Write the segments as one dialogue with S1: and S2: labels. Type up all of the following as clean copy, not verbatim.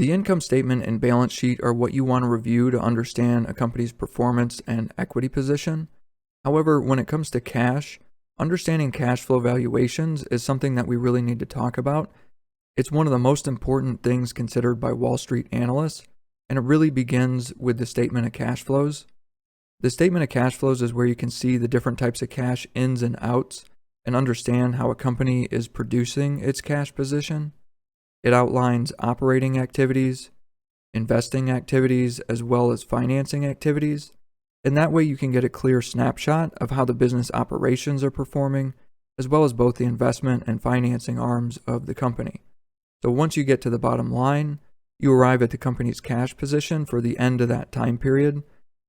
S1: The income statement and balance sheet are what you want to review to understand a company's performance and equity position. However, when it comes to cash, understanding cash flow valuations is something that we really need to talk about. It's one of the most important things considered by Wall Street analysts, and it really begins with the statement of cash flows. The statement of cash flows is where you can see the different types of cash ins and outs and understand how a company is producing its cash position. It outlines operating activities, investing activities, as well as financing activities. And that way you can get a clear snapshot of how the business operations are performing, as well as both the investment and financing arms of the company. So once you get to the bottom line, you arrive at the company's cash position for the end of that time period.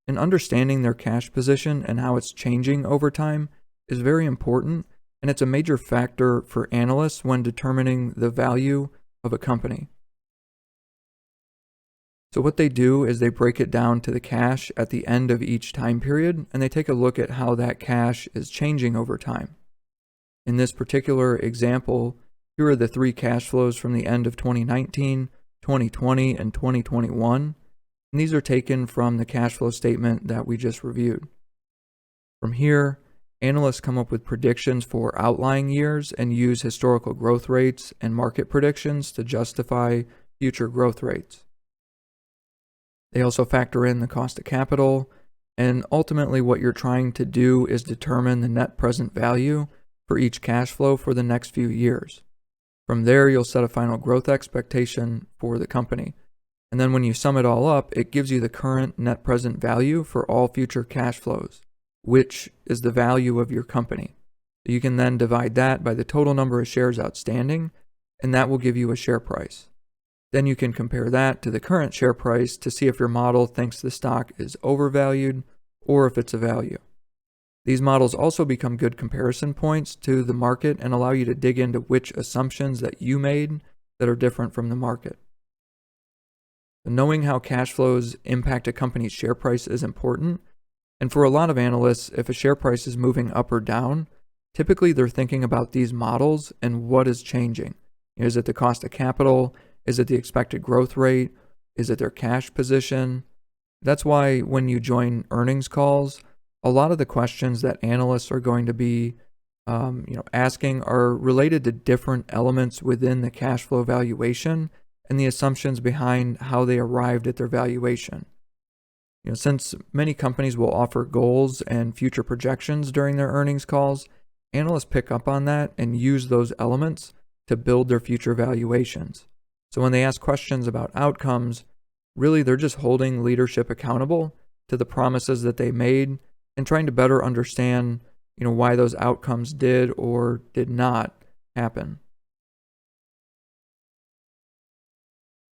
S1: And understanding their cash position and how it's changing over time is very important, and it's a major factor for analysts when determining the value of a company. So what they do is they break it down to the cash at the end of each time period, and they take a look at how that cash is changing over time. In this particular example, here are the three cash flows from the end of 2019, 2020, and 2021. And these are taken from the cash flow statement that we just reviewed. From here, analysts come up with predictions for outlying years and use historical growth rates and market predictions to justify future growth rates. They also factor in the cost of capital, and ultimately what you're trying to do is determine the net present value for each cash flow for the next few years. From there, you'll set a final growth expectation for the company. And then when you sum it all up, it gives you the current net present value for all future cash flows, which is the value of your company. You can then divide that by the total number of shares outstanding, and that will give you a share price. Then you can compare that to the current share price to see if your model thinks the stock is overvalued or if it's a value. These models also become good comparison points to the market and allow you to dig into which assumptions that you made that are different from the market. Knowing how cash flows impact a company's share price is important, and for a lot of analysts, if a share price is moving up or down, typically they're thinking about these models and what is changing. Is it the cost of capital? Is it the expected growth rate? Is it their cash position? That's why when you join earnings calls, a lot of the questions that analysts are going to be asking are related to different elements within the cash flow valuation and the assumptions behind how they arrived at their valuation. Since many companies will offer goals and future projections during their earnings calls, analysts pick up on that and use those elements to build their future valuations. So when they ask questions about outcomes, really they're just holding leadership accountable to the promises that they made and trying to better understand, why those outcomes did or did not happen.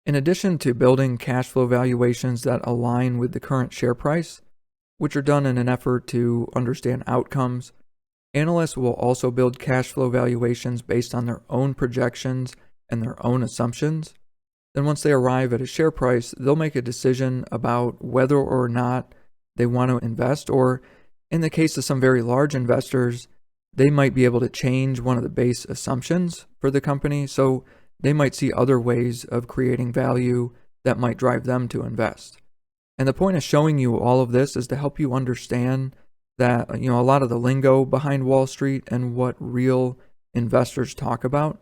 S1: In addition to building cash flow valuations that align with the current share price, which are done in an effort to understand outcomes, analysts will also build cash flow valuations based on their own projections and their own assumptions. Then once they arrive at a share price, they'll make a decision about whether or not they want to invest, or in the case of some very large investors, they might be able to change one of the base assumptions for the company, so they might see other ways of creating value that might drive them to invest. And the point of showing you all of this is to help you understand that, a lot of the lingo behind Wall Street and what real investors talk about.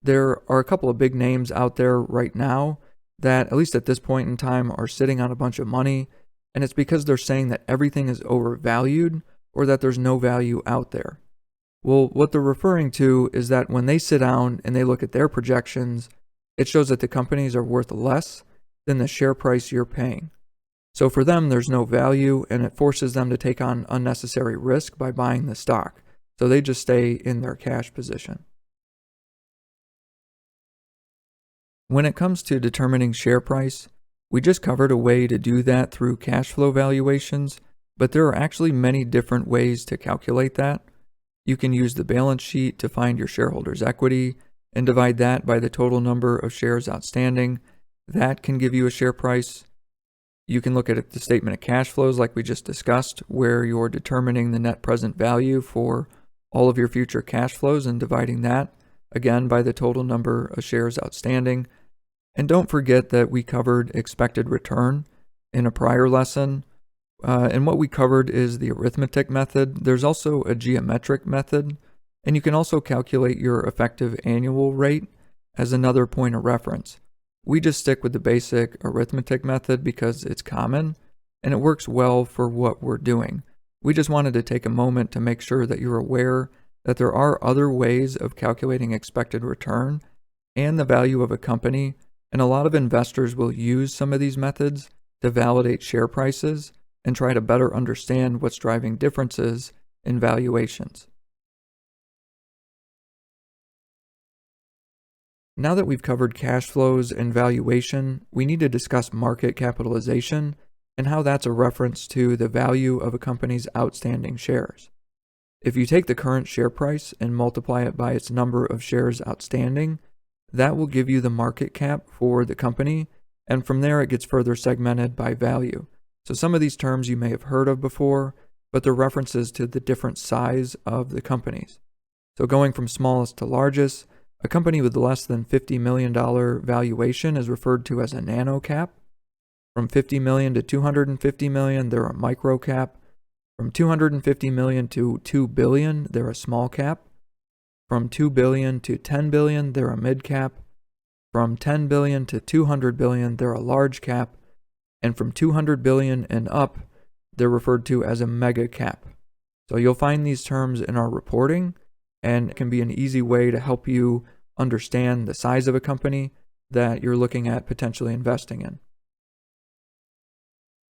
S1: There are a couple of big names out there right now that, at least at this point in time, are sitting on a bunch of money, and it's because they're saying that everything is overvalued or that there's no value out there. Well, what they're referring to is that when they sit down and they look at their projections, it shows that the companies are worth less than the share price you're paying. So for them, there's no value, and it forces them to take on unnecessary risk by buying the stock. So they just stay in their cash position. When it comes to determining share price, we just covered a way to do that through cash flow valuations, but there are actually many different ways to calculate that. You can use the balance sheet to find your shareholders' equity and divide that by the total number of shares outstanding. That can give you a share price. You can look at the statement of cash flows like we just discussed, where you're determining the net present value for all of your future cash flows and dividing that, again, by the total number of shares outstanding. And don't forget that we covered expected return in a prior lesson. And what we covered is the arithmetic method. There's also a geometric method, and you can also calculate your effective annual rate as another point of reference. We just stick with the basic arithmetic method because it's common and it works well for what we're doing. We just wanted to take a moment to make sure that you're aware that there are other ways of calculating expected return and the value of a company, and a lot of investors will use some of these methods to validate share prices and try to better understand what's driving differences in valuations. Now that we've covered cash flows and valuation, we need to discuss market capitalization and how that's a reference to the value of a company's outstanding shares. If you take the current share price and multiply it by its number of shares outstanding, that will give you the market cap for the company, and from there it gets further segmented by value. So some of these terms you may have heard of before, but they're references to the different size of the companies. So going from smallest to largest, a company with less than $50 million valuation is referred to as a nano cap. From $50 million to $250 million, they're a micro cap. From $250 million to $2 billion, they're a small cap. From $2 billion to $10 billion, they're a mid cap. From $10 billion to $200 billion, they're a large cap. And from $200 billion and up, they're referred to as a mega cap. So you'll find these terms in our reporting, and it can be an easy way to help you understand the size of a company that you're looking at potentially investing in.